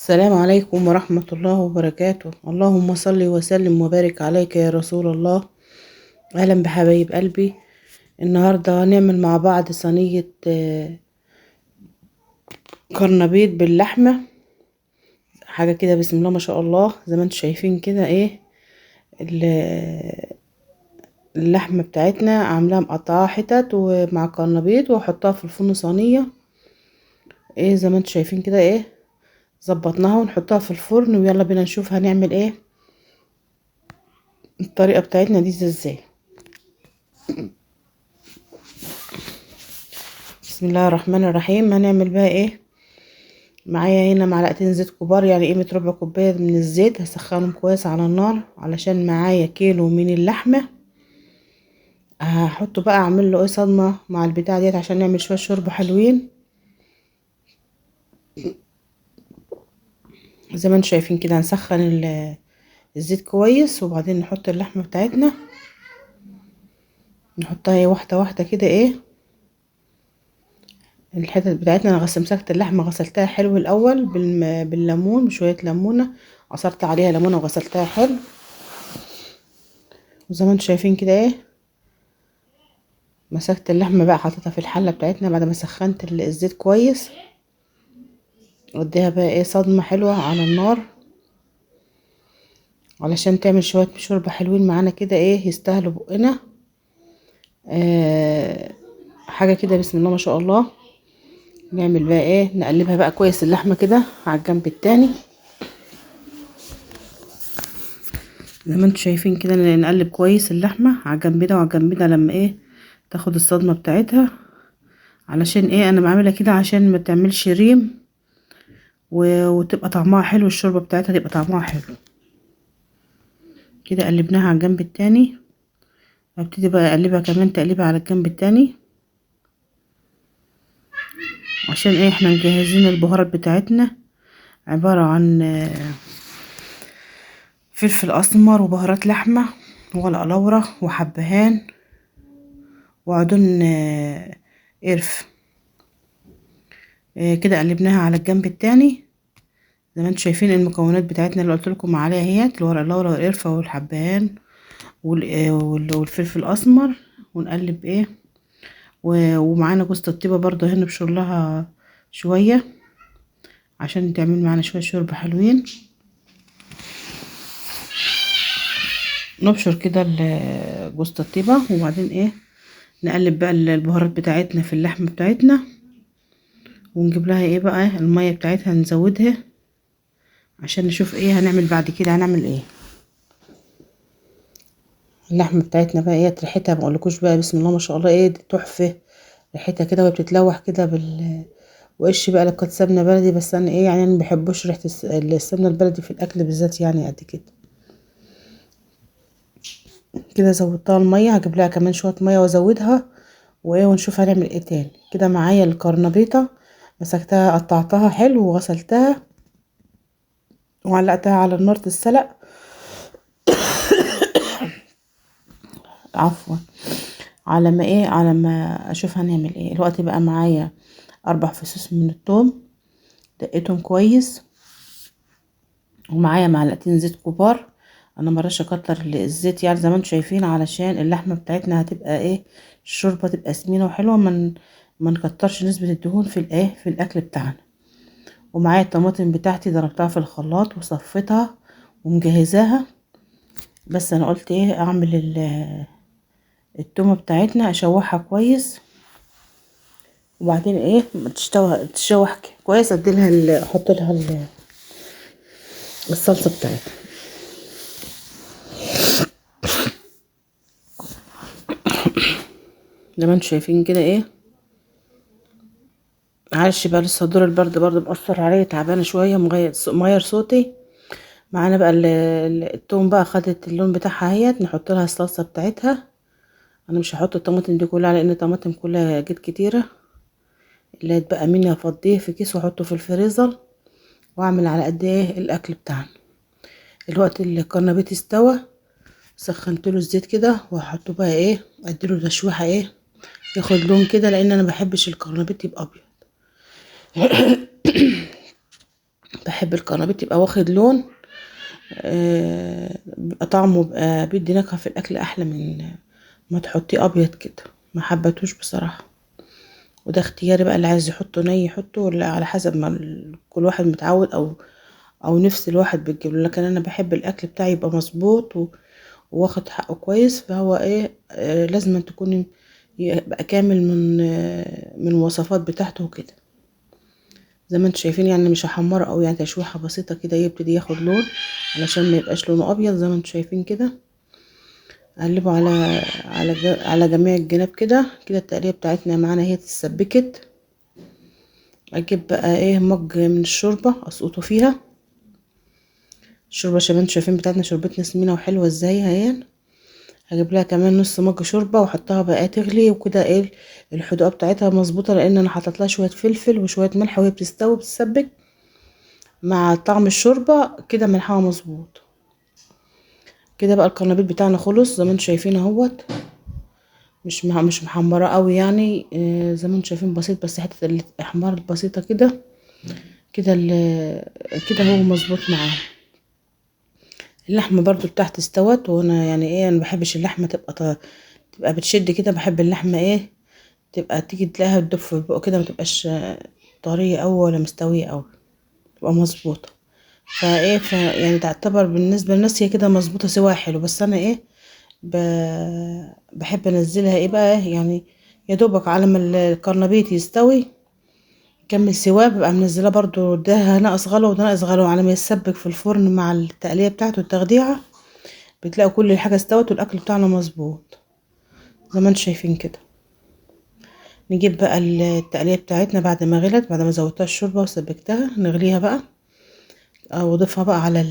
السلام عليكم ورحمة الله وبركاته. اللهم صل وسلم وبارك عليك يا رسول الله. أهلا بحبايب قلبي. النهاردة هنعمل مع بعض صينية كرنبيط باللحمة. حاجة كده بسم الله ما شاء الله، زي ما انتم شايفين كده اللحمة بتاعتنا عاملاها مقطعاها حتت ومع كرنبيط واحطها في الفرن صينية. زي ما انتم شايفين كده ظبطناها ونحطها في الفرن، ويلا بينا نشوف هنعمل الطريقة بتاعتنا دي ازاي. بسم الله الرحمن الرحيم. هنعمل بقى معايا هنا معلقتين زيت كبار، يعني قيمة ربع كوباية من الزيت. هسخنهم كويس على النار علشان معايا كيلو من اللحمة. هحطه بقى اعمل له صدمة مع البتاع ديت عشان نعمل شوية شوربة حلوين زي ما انتم شايفين كده. هنسخن الزيت كويس وبعدين نحط اللحمة بتاعتنا، نحطها واحدة واحدة كده الحتت بتاعتنا. انا مسكت اللحمة غسلتها حلو الاول بالليمون، بشوية ليمونة، عصرت عليها ليمونة وغسلتها حلو. وزي ما انتم شايفين كده مسكت اللحمة بقى حطيتها في الحلة بتاعتنا بعد ما سخنت الزيت كويس، وديها بقى صدمة حلوة على النار علشان تعمل شوية شوربة حلوين معانا كده يستاهلوا بقنا. حاجة كده بسم الله ما شاء الله. نعمل بقى نقلبها بقى كويس اللحمة كده على الجنب التاني زي ما انتم شايفين كده. نقلب كويس اللحمة على الجنب ده وعلى الجنب ده لما تاخد الصدمة بتاعتها، علشان انا بعملها كده عشان ما تعملش ريم وتبقى طعمها حلو، الشوربة بتاعتها تبقى طعمها حلو كده. قلبناها على الجنب التاني، ابتدي بقى اقلبها كمان تقليبها على الجنب التاني عشان احنا مجهزين البهارات بتاعتنا. عبارة عن فلفل اسمر وبهارات لحمة وورق لورا وحبهان وعدون قرف. كده قلبناها على الجنب التاني زي ما انتم شايفين. المكونات بتاعتنا اللي قلت لكم عليها هي الورق لورا والقرفة والحبهان والفلفل الاسمر. ونقلب ومعانا جوز الطيبه برضو هنا نبشر لها شويه عشان تعمل معانا شويه شوربه حلوين. نبشر كده جوز الطيبه وبعدين نقلب بقى البهارات بتاعتنا في اللحمه بتاعتنا، ونجيب لها بقى الميه بتاعتها نزودها عشان نشوف هنعمل بعد كده هنعمل اللحمه بتاعتنا بقى ريحتها ما اقولكوش بقى بسم الله ما شاء الله دي تحفه. ريحتها كده وهي بتتلوح كده وقش بقى لو كانت سمنه بلدي، بس انا يعني انا مبحبوش ريحه السمنه البلدي في الاكل بالذات يعني قد كده. كده زودتها الميه، هجيب لها كمان شويه ميه وازودها ونشوف هنعمل تاني. كده معايا الكرنبيطه مسكتها قطعتها حلو وغسلتها وعلقتها على النار تتسلق. عفوا. على ما اشوف هنعمل الوقت بقى معايا 4 فصوص من الثوم دقيتهم كويس، ومعايا معلقتين زيت كبار. انا مرش اكتر الزيت يعني زي ما انتم شايفين علشان اللحمه بتاعتنا هتبقى الشوربه تبقى سمينه وحلوه، ما نكترش نسبه الدهون في الاكل بتاعنا. ومعايا الطماطم بتاعتي ضربتها في الخلاط وصفيتها ومجهزاها، بس انا قلت اعمل التومه بتاعتنا اشوحها كويس وبعدين تشوح كويس اديلها احط لها الصلصه بتاعتها. زي ما انتم شايفين كده معلش بقى لسه دور البرد برضه مأثر عليا، تعبانه شويه مغير صوتي. معانا بقى التوم بقى خدت اللون بتاعها نحط لها الصلصه بتاعتها. انا مش هحط الطماطم دي كلها لان الطماطم كلها جت كتيره، اللي هيتبقى مني هفضيه في كيس واحطه في الفريزر واعمل على قد الاكل بتاعنا. الوقت اللي الكرنبيط استوى سخنت له الزيت كده وهحطه بقى اديله تشويحه ياخد لون كده، لان انا ما بحبش الكرنبيط يبقى ابيض. بحب القرنبيط يبقى واخد لون، بيبقى طعمه بيبقى بيدي نكهة في الاكل احلى من ما تحطيه ابيض كده. ما حبتوش بصراحة. وده اختياري بقى، اللي عايز يحطه ني يحطه، ولا على حسب ما كل واحد متعود او نفس الواحد بتجيب له. لكن انا بحب الاكل بتاعي يبقى مظبوط واخد حقه كويس. فهو ايه، لازم أن تكون يبقى كامل من الوصفات بتاعته وكده. زي ما انتم شايفين يعني مش هحمره قوي، يعني تشويحه بسيطه كده يبتدي ياخد لون علشان ما يبقاش لونه ابيض. زي ما انتم شايفين كده اقلبه على جميع الجناب كده. كده التقليه بتاعتنا معانا هي اتسبكت. اجيب بقى ايه مج من الشوربه اسقطه فيها. الشوربه زي ما انتم شايفين بتاعتنا شوربتنا سمينه وحلوه ازاي اهي. هجيب لها كمان نص مج شوربه واحطها بقى تغلي، وكده ايه الحدوقه بتاعتها مظبوطه، لان انا حطيت لها شويه فلفل وشويه ملح وهي بتستوي بتسبك مع طعم الشوربه كده ملحها مظبوط. كده بقى القرنبيط بتاعنا خلص زي ما انتم شايفين اهوت. مش محمره قوي يعني، زي ما انتم شايفين بسيط، بس حته الاحمار البسيطه كده. كده كده هو مظبوط معاه. اللحمه برضو بتاعتي استوت، وانا يعني ايه انا مبحبش اللحمه تبقى بتشد كده. بحب اللحمه ايه تبقى تيجي تلاقيها تدب في البق كده، متبقاش طريه قوي ولا مستويه قوي، تبقى مظبوطه. يعني تعتبر بالنسبه للناس هي كده مظبوطه سواها حلو. بس انا ايه ب... بحب انزلها ايه بقى يعني يا دوبك على ما الكرنبيط يستوي يكمل سواه، ببقى منزلاه برضو ده ناقص غلو وده ناقص غلو على ما يتسبك في الفرن مع التقليه بتاعته التخديعه. بتلاقوا كل حاجه استوت والاكل بتاعنا مظبوط زي ما انتم شايفين كده. نجيب بقى التقليه بتاعتنا بعد ما غلت، بعد ما زودتها الشوربه وسبكتها نغليها بقى، او اضيفها بقى على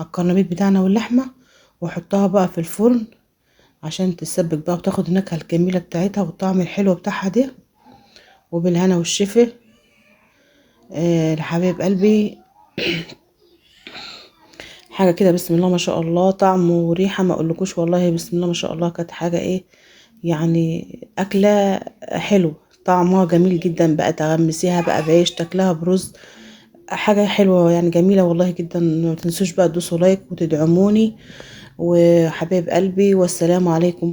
الكرنبيط بتاعنا واللحمه، واحطها بقى في الفرن عشان تتسبك بقى وتاخد النكهه الجميله بتاعتها والطعم الحلو بتاعها ده. وبالهنا والشفا لحبايب قلبي. حاجه كده بسم الله ما شاء الله، طعم وريحه ما اقولكوش والله. بسم الله ما شاء الله كانت حاجه ايه يعني اكله حلو طعمها جميل جدا بقى. تغمسيها بقى بعيش تاكلها برز، حاجه حلوه يعني جميله والله جدا. ما تنسوش بقى تدوسوا لايك وتدعموني وحبايب قلبي، والسلام عليكم.